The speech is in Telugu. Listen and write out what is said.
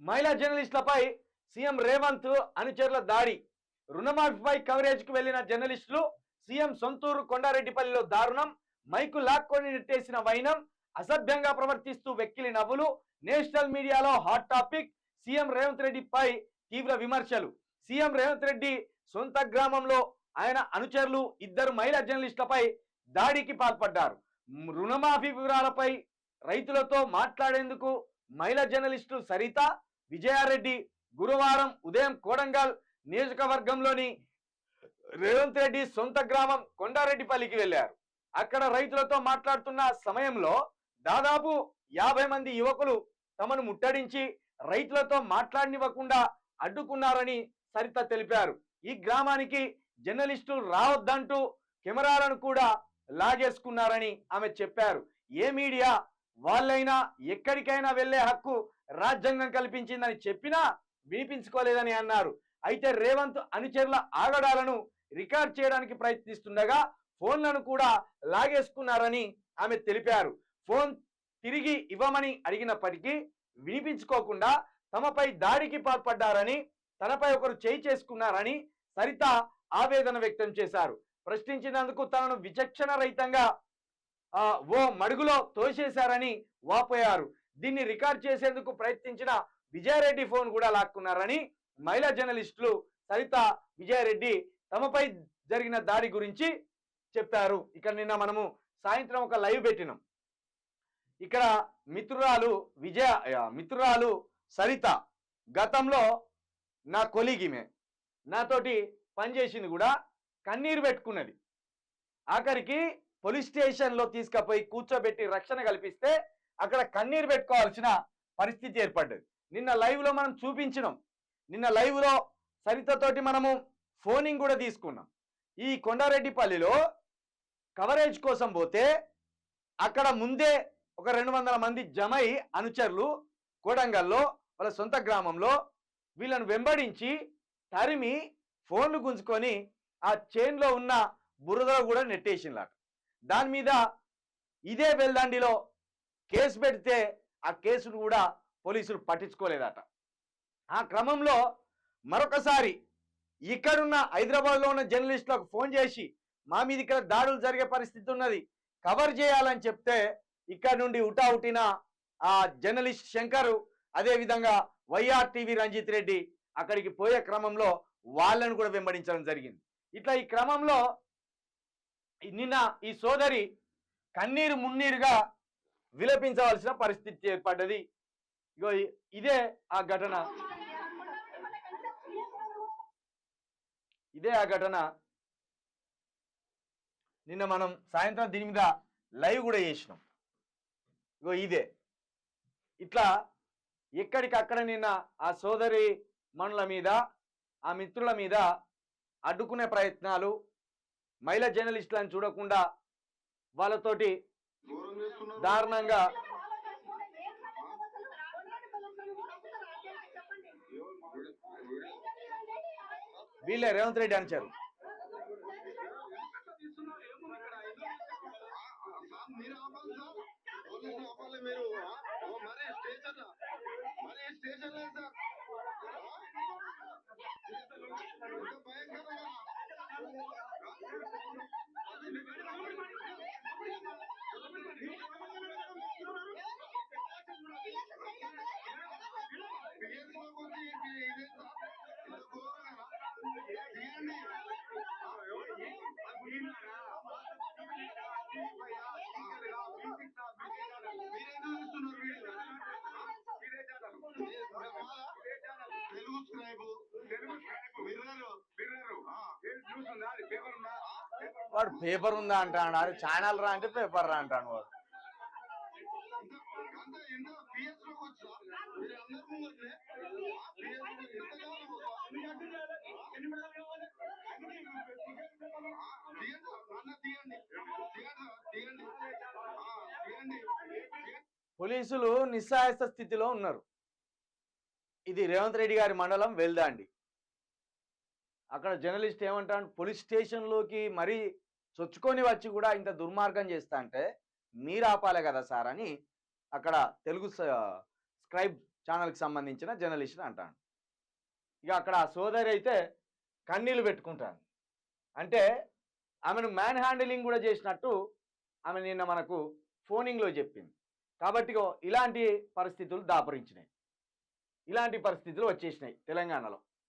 మహిళా జర్నలిస్టులపై సీఎం రేవంత్ అనుచరుల దాడి. రుణమాఫీపై కవరేజ్కు వెళ్లిన జర్నలిస్టులు సీఎం సొంతూరు కొండారెడ్డిపల్లిలో దారుణం. మైకు లాక్కొని నెట్టేసిన వైనం, అసభ్యంగా ప్రవర్తిస్తూ వెక్కిలి నవ్వులు. నేషనల్ మీడియాలో హాట్ టాపిక్. సీఎం రేవంత్ రెడ్డిపై తీవ్ర విమర్శలు. సీఎం రేవంత్ రెడ్డి సొంత గ్రామంలో ఆయన అనుచరులు ఇద్దరు మహిళా జర్నలిస్టులపై దాడికి పాల్పడ్డారు. రుణమాఫీ వివరాలపై రైతులతో మాట్లాడేందుకు మహిళా జర్నలిస్టు సరిత విజయారెడ్డి గురువారం ఉదయం కోడంగల్ నియోజకవర్గంలోని రేవంత్ రెడ్డి సొంత గ్రామం కొండారెడ్డిపల్లికి వెళ్లారు. అక్కడ రైతులతో మాట్లాడుతున్న సమయంలో దాదాపు 50 మంది యువకులు తమను ముట్టడించి రైతులతో మాట్లాడనివ్వకుండా అడ్డుకున్నారని సరిత తెలిపారు. ఈ గ్రామానికి జర్నలిస్టులు రావద్దంటూ కెమెరాలను కూడా లాగేసుకున్నారని ఆమె చెప్పారు. ఏ మీడియా వాళ్ళైనా ఎక్కడికైనా వెళ్లే హక్కు రాజ్యాంగం కల్పించిందని చెప్పినా వినిపించుకోలేదని అన్నారు. అయితే రేవంత్ అనుచరుల ఆగడాలను రికార్డ్ చేయడానికి ప్రయత్నిస్తుండగా ఫోన్లను కూడా లాగేసుకున్నారని ఆమె తెలిపారు. ఫోన్ తిరిగి ఇవ్వమని అడిగినప్పటికీ వినిపించుకోకుండా తమపై దాడికి పాల్పడ్డారని, తనపై ఒకరు చేయి చేసుకున్నారని సరిత ఆవేదన వ్యక్తం చేశారు. ప్రశ్నించినందుకు తనను విచక్షణ రహితంగా ఓ మడుగులో తోసేశారని వాపోయారు. దీన్ని రికార్డ్ చేసేందుకు ప్రయత్నించిన విజయారెడ్డి ఫోన్ కూడా లాక్కున్నారని మహిళా జర్నలిస్టులు సరిత విజయారెడ్డి తమపై జరిగిన దాడి గురించి చెప్పారు. ఇక్కడ నిన్న మనము సాయంత్రం ఒక లైవ్ పెట్టినాం. ఇక్కడ మిత్రురాలు సరిత గతంలో నా కొలీగిమే నాతోటి పనిచేసింది కూడా కన్నీరు పెట్టుకున్నది. ఆఖరికి పోలీస్ స్టేషన్లో తీసుకుపోయి కూర్చోబెట్టి రక్షణ కల్పిస్తే అక్కడ కన్నీరు పెట్టుకోవాల్సిన పరిస్థితి ఏర్పడ్డది. నిన్న లైవ్లో మనం చూపించినాం. నిన్న లైవ్లో సరితతోటి మనము ఫోనింగ్ కూడా తీసుకున్నాం. ఈ కొండారెడ్డిపల్లిలో కవరేజ్ కోసం పోతే అక్కడ ముందే ఒక 200 మంది జమై అనుచరులు కోడంగల్లో వాళ్ళ సొంత గ్రామంలో వీళ్ళను వెంబడించి తరిమి ఫోన్లు గుంజుకొని ఆ చైన్లో ఉన్న బురదలో కూడా నెట్టేసిందట. దాని మీద ఇదే వెల్దండిలో కేసు పెడితే ఆ కేసును కూడా పోలీసులు పట్టించుకోలేదట. ఆ క్రమంలో మరొకసారి ఇక్కడున్న హైదరాబాద్లో ఉన్న జర్నలిస్టులకు ఫోన్ చేసి మా మీద ఇక్కడ దాడులు జరిగే పరిస్థితి ఉన్నది, కవర్ చేయాలని చెప్తే ఇక్కడ నుండి ఉటావుటిన ఆ జర్నలిస్ట్ శంకరు, అదేవిధంగా వైఆర్టీవీ రంజిత్ రెడ్డి అక్కడికి పోయే క్రమంలో వాళ్ళను కూడా వెంబడించడం జరిగింది. ఇట్లా ఈ క్రమంలో నిన్న ఈ సోదరి కన్నీరు మున్నీరుగా విలపించవలసిన పరిస్థితి ఏర్పడ్డది. ఇగో ఇదే ఆ ఘటన. నిన్న మనం సాయంత్రం దీని మీద లైవ్ కూడా చేసినాం. ఇగో ఇదే ఇట్లా ఎక్కడికక్కడ నిన్న ఆ సోదరి మనుల మీద, ఆ మిత్రుల మీద అడ్డుకునే ప్రయత్నాలు, మహిళా జర్నలిస్టులను చూడకుండా వాళ్ళతోటి దారుణంగా వీళ్ళే రేవంత్ రెడ్డి అనుచారు. వాడు పేపర్ ఉందా అంటాడు, ఛానల్ రా అంటే పేపర్ రా అంటాడు వాడు. పోలీసులు నిస్సహాయ స్థితిలో ఉన్నారు. ఇది రేవంత్ రెడ్డి గారి మండలం వెల్దాండి. అక్కడ జర్నలిస్ట్ ఏమంటాడు, పోలీస్ స్టేషన్లోకి మరీ చొచ్చుకొని వచ్చి కూడా ఇంత దుర్మార్గం చేస్తా అంటే మీరు ఆపాలే కదా సార్ అని అక్కడ తెలుగు స్క్రైబ్ ఛానల్కి సంబంధించిన జర్నలిస్ట్ అంటాను. ఇక అక్కడ ఆ సోదరి అయితే కన్నీళ్లు పెట్టుకుంటాను. అంటే ఆమెను మ్యాన్ హ్యాండిలింగ్ కూడా చేసినట్టు ఆమె నిన్న మనకు ఫోనింగ్లో చెప్పింది. కాబట్టి ఇలాంటి పరిస్థితులు దాపురించినాయి, ఇలాంటి పరిస్థితులు వచ్చేసినాయి తెలంగాణలో.